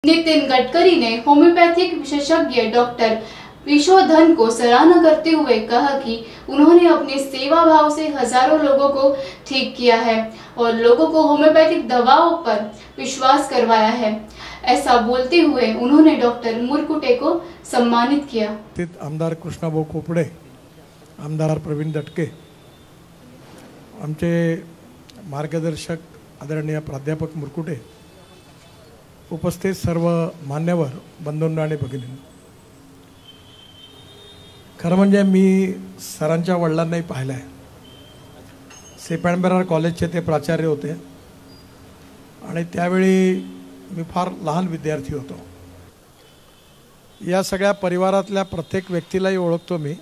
नितिन गडकरी ने होम्योपैथिक विशेषज्ञ डॉक्टर विशोधन को सराहना करते हुए कहा कि उन्होंने अपने सेवा भाव से हजारों लोगों को ठीक किया है और लोगों को होम्योपैथिक दवाओं पर विश्वास करवाया है। ऐसा बोलते हुए उन्होंने डॉक्टर मुरकुटे को सम्मानित किया। आमदार कृष्णाभाऊ खोपडे, आमदार प्रवीण दटके, आमचे मार्गदर्शक आदरणीय प्राध्यापक मुरकुटे, उपस्थित सर्व मान्यवर बंधूंनो आणि भगिनींनो, खरं म्हणजे मी सरांच्या वडिलांनाही पाहिलं आहे। सेपॅनबेरार कॉलेजचे ते प्राचार्य होते आणि त्यावेळी मी फार लहान विद्यार्थी होतो। या सगळ्या परिवारातल्या प्रत्येक व्यक्तीलाही ओळखतो मी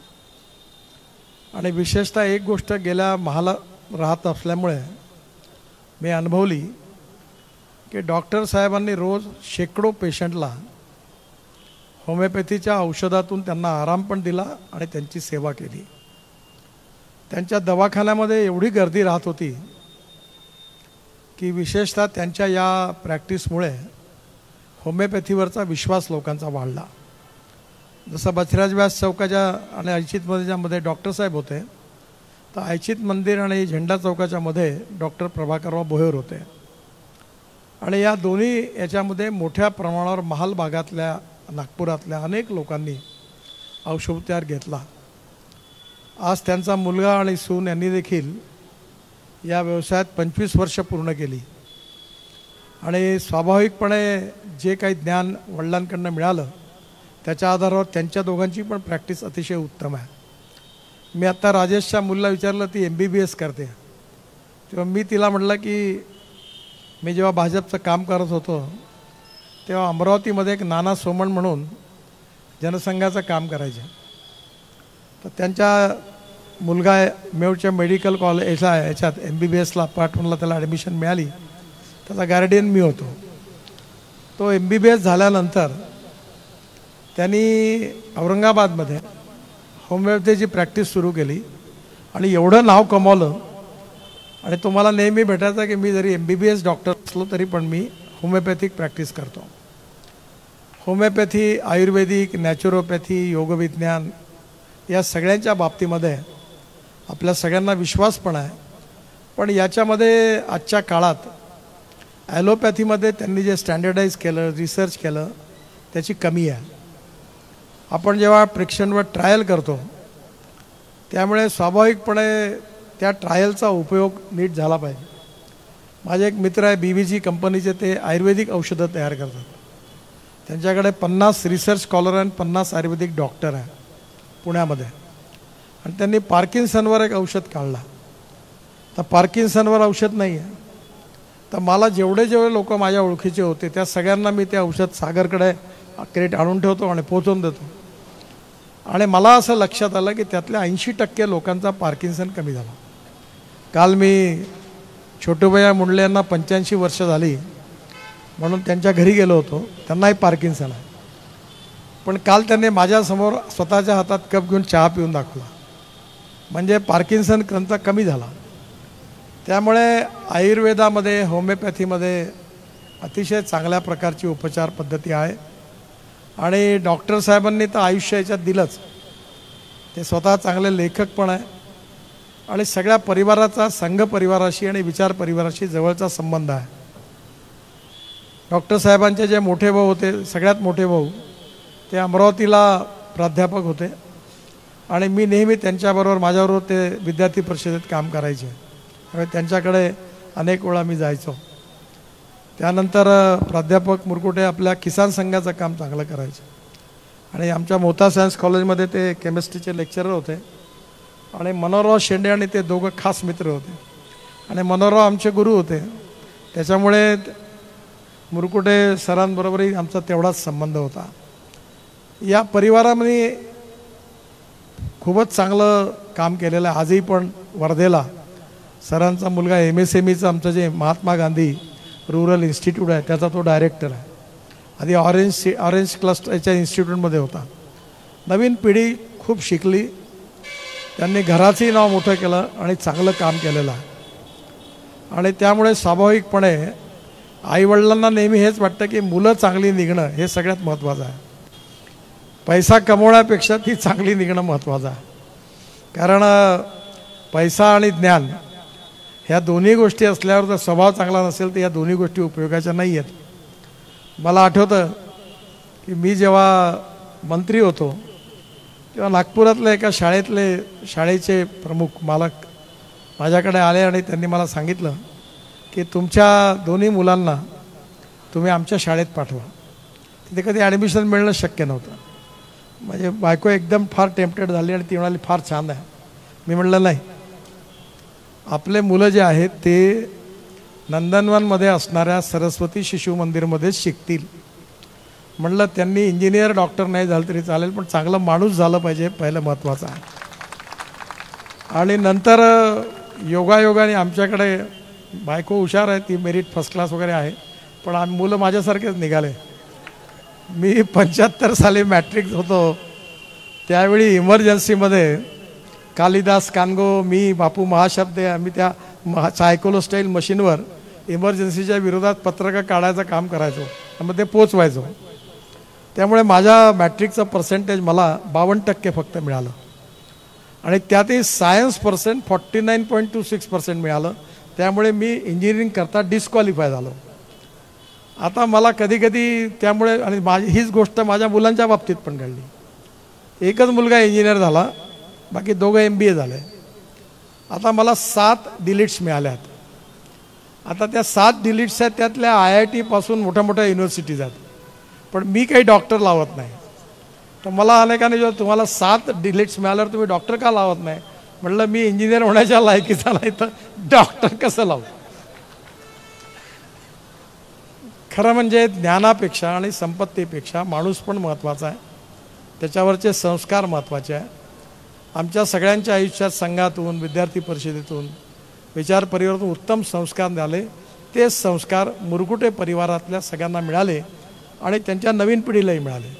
आणि विशेषतः एक गोष्ट गेल्या महालात राहत असल्यामुळे मी अनुभवली की डॉक्टर साहेबांनी रोज शेकडो पेशंटला होमिओपॅथीच्या औषधातून त्यांना आराम पण दिला आणि त्यांची सेवा केली। त्यांच्या दवाखान्यामध्ये एवढी गर्दी राहत होती की विशेषतः त्यांच्या या प्रॅक्टिसमुळे होमिओपॅथीवरचा विश्वास लोकांचा वाढला। जसं बछराज व्यास चौकाच्या आणि ऐचित मंदिरामध्ये डॉक्टर साहेब होते, तर ऐचित मंदिर आणि झेंडा चौकाच्या मध्ये डॉक्टर प्रभाकरराव भोयर होते आणि या दोन्ही याच्यामध्ये मोठ्या प्रमाणावर महाल भागातल्या नागपुरातल्या अनेक लोकांनी औषधोपचार घेतला। आज त्यांचा मुलगा आणि सून यांनी देखील या व्यवसायात 25 वर्ष पूर्ण केली आणि स्वाभाविकपणे जे काही ज्ञान वडिलांकडून मिळालं त्याच्या आधारावर त्यांच्या दोघांची पण प्रॅक्टिस अतिशय उत्तम आहे। मी आता राजेशच्या मुलीला विचारलं, ती MBBS करते, तेव्हा मी तिला म्हटलं की मी जेव्हा भाजपचं काम करत होतो तेव्हा अमरावतीमध्ये एक नाना सोमण म्हणून जनसंघाचं काम करायचे, तर त्यांच्या मुलगा मेवच्या मेडिकल कॉलेज याच्यात MBBSला पार्ट 1ला त्याला ॲडमिशन मिळाली, त्याचा गार्डियन मी होतो। तो MBBS झाल्यानंतर त्यांनी औरंगाबादमध्ये होमिओपॅथीची प्रॅक्टिस सुरू केली आणि एवढं नाव कमावलं आणि तुम्हाला नेहमी भेटायचं की मी जरी MBBS डॉक्टर असलो तरी पण मी होमिओपॅथिक प्रॅक्टिस करतो। होमिओपॅथी, आयुर्वेदिक, नॅचरोपॅथी, योगविज्ञान या सगळ्यांच्या बाबतीमध्ये आपल्या सगळ्यांना विश्वास पण आहे, पण याच्यामध्ये आजच्या काळात ॲलोपॅथीमध्ये त्यांनी जे स्टँडर्डाइज केलं, रिसर्च केलं, त्याची कमी आहे। आपण जेव्हा प्रेक्षणवर ट्रायल करतो त्यामुळे स्वाभाविकपणे त्या ट्रायलचा उपयोग नीट झाला पाहिजे। माझे एक मित्र आहे BVG कंपनीचे, ते आयुर्वेदिक औषधं तयार करतात, त्यांच्याकडे 50 रिसर्च स्कॉलर आणि 50 आयुर्वेदिक डॉक्टर आहे पुण्यामध्ये, आणि त्यांनी पार्किन्सनवर एक औषध काढला। तर पार्किन्सनवर औषध नाही आहे, तर मला जेवढे लोक माझ्या ओळखीचे होते त्या सगळ्यांना मी ते औषध सागरकडे क्रेट आणून ठेवतो आणि पोचवून देतो आणि मला असं लक्षात आलं की त्यातल्या 80% लोकांचा पार्किन्सन कमी झाला। काल मी छोटूभैया मुंडले यांना 85 वर्ष झाली म्हणून त्यांच्या घरी गेलो होतो, त्यांनाही पार्किन्सन आहे, पण काल त्यांनी माझ्यासमोर स्वतःच्या हातात कप घेऊन चहा पिऊन दाखवला, म्हणजे पार्किन्सन त्यांचा कमी झाला। त्यामुळे आयुर्वेदामध्ये, होमिओपॅथीमध्ये अतिशय चांगल्या प्रकारची उपचार पद्धती आहे आणि डॉक्टर साहेबांनी तर आयुष्य याच्यात दिलंच, ते स्वतः चांगले लेखक पण आहे आणि सगळ्या परिवाराचा, संघ परिवाराशी आणि विचार परिवाराशी जवळचा संबंध आहे। डॉक्टर साहेबांचे जे मोठे भाऊ होते, सगळ्यात मोठे भाऊ, ते अमरावतीला प्राध्यापक होते आणि मी नेहमी त्यांच्याबरोबर, माझ्याबरोबर ते विद्यार्थी परिषदेत काम करायचे, त्यामुळे त्यांच्याकडे अनेक वेळा मी जायचो। त्यानंतर प्राध्यापक मुरकुटे आपल्या किसान संघाचं काम चांगलं करायचे आणि आमच्या मोता सायन्स कॉलेजमध्ये ते केमिस्ट्रीचे लेक्चरर होते आणि मनोहरराव शेंडे आणि ते दोघं खास मित्र होते आणि मनोहरराव आमचे गुरु होते, त्याच्यामुळे मुरकुटे सरांबरोबरही आमचा तेवढाच संबंध होता। या परिवारामध्ये खूपच चांगलं काम केलेलं आहे। आजही पण वर्धेला सरांचा मुलगा MSMEचं आमचं जे महात्मा गांधी रूरल इन्स्टिट्यूट आहे त्याचा तो डायरेक्टर आहे, आधी ऑरेंज क्लस्टरच्या इन्स्टिट्यूटमध्ये होता। नवीन पिढी खूप शिकली, त्यांनी घराचंही नाव मोठं केलं आणि चांगलं काम केलेलं आहे आणि त्यामुळे स्वाभाविकपणे आईवडिलांना नेहमी हेच वाटतं की मुलं चांगली निघणं हे सगळ्यात महत्त्वाचं आहे. पैसा कमवण्यापेक्षा ती चांगली निघणं महत्त्वाचं आहे. कारण पैसा आणि ज्ञान ह्या दोन्ही गोष्टी असल्यावर जर स्वभाव चांगला नसेल तर या दोन्ही गोष्टी उपयोगाच्या नाही आहेत. मला आठवतं की मी जेव्हा मंत्री होतो तेव्हा नागपुरातल्या एका शाळेचे प्रमुख मालक माझ्याकडे आले आणि त्यांनी मला सांगितलं की तुमच्या दोन्ही मुलांना तुम्ही आमच्या शाळेत पाठवा. तिथे कधी ॲडमिशन मिळणं शक्य नव्हतं. म्हणजे बायको एकदम फार टेम्पटेड झाली आणि ती म्हणाली फार छान आहे. मी म्हटलं नाही, आपले मुलं जे आहेत ते नंदनवनमध्ये असणाऱ्या सरस्वती शिशु मंदिरमध्येच शिकतील. म्हटलं त्यांनी इंजिनियर डॉक्टर नाही झालं तरी चालेल, पण चांगलं माणूस झालं पाहिजे, पहिलं महत्त्वाचं आहे. आणि नंतर योगायोगाने आमच्याकडे बायको हुशार आहे, ती मेरिट फर्स्ट क्लास वगैरे आहे, पण मुलं माझ्यासारखेच निघाले. मी 75 साली मॅट्रिक होतो त्यावेळी इमर्जन्सीमध्ये कालिदास कानगो, मी, बापू महाशब्दे आम्ही त्या सायकोलोस्टाईल मशीनवर इमर्जन्सीच्या विरोधात पत्रकं काढायचं काम करायचो आणि ते पोचवायचो. त्यामुळे माझ्या मॅट्रिकचं पर्सेंटेज मला 52% फक्त मिळालं आणि त्यातही सायन्स 49.26% मिळालं. त्यामुळे मी इंजिनिअरिंग करता डिस्क्वालिफाय झालो. आता मला कधी कधी त्यामुळे, आणि हीच गोष्ट माझ्या मुलांच्या बाबतीत पण घडली. एकच मुलगा इंजिनियर झाला, बाकी दोघं MBA झाले. आता मला 7 डिलीट्स मिळाल्या आहेत. आता त्या 7 डिलीट्स आहेत त्यातल्या IIT पासून मोठ्या मोठ्या युनिव्हर्सिटीज आहेत, पण मी काही डॉक्टर लावत नाही. तर मला अनेकांनी जेव्हा तुम्हाला 7 डिलीट्स मिळाल्यावर तुम्ही डॉक्टर का लावत नाही, म्हटलं मी इंजिनियर होण्याच्या लायकीचा नाही तर डॉक्टर कसं लावू. खरं म्हणजे ज्ञानापेक्षा आणि संपत्तीपेक्षा माणूस पण महत्त्वाचा आहे, त्याच्यावरचे संस्कार महत्त्वाचे आहे. आमच्या सगळ्यांच्या आयुष्यात संघातून, विद्यार्थी परिषदेतून, विचार परिवारातून उत्तम संस्कार झाले. ते संस्कार मुरगुटे परिवारातल्या सगळ्यांना मिळाले आणि त्यांच्या नवीन पिढीलाही मिळाले.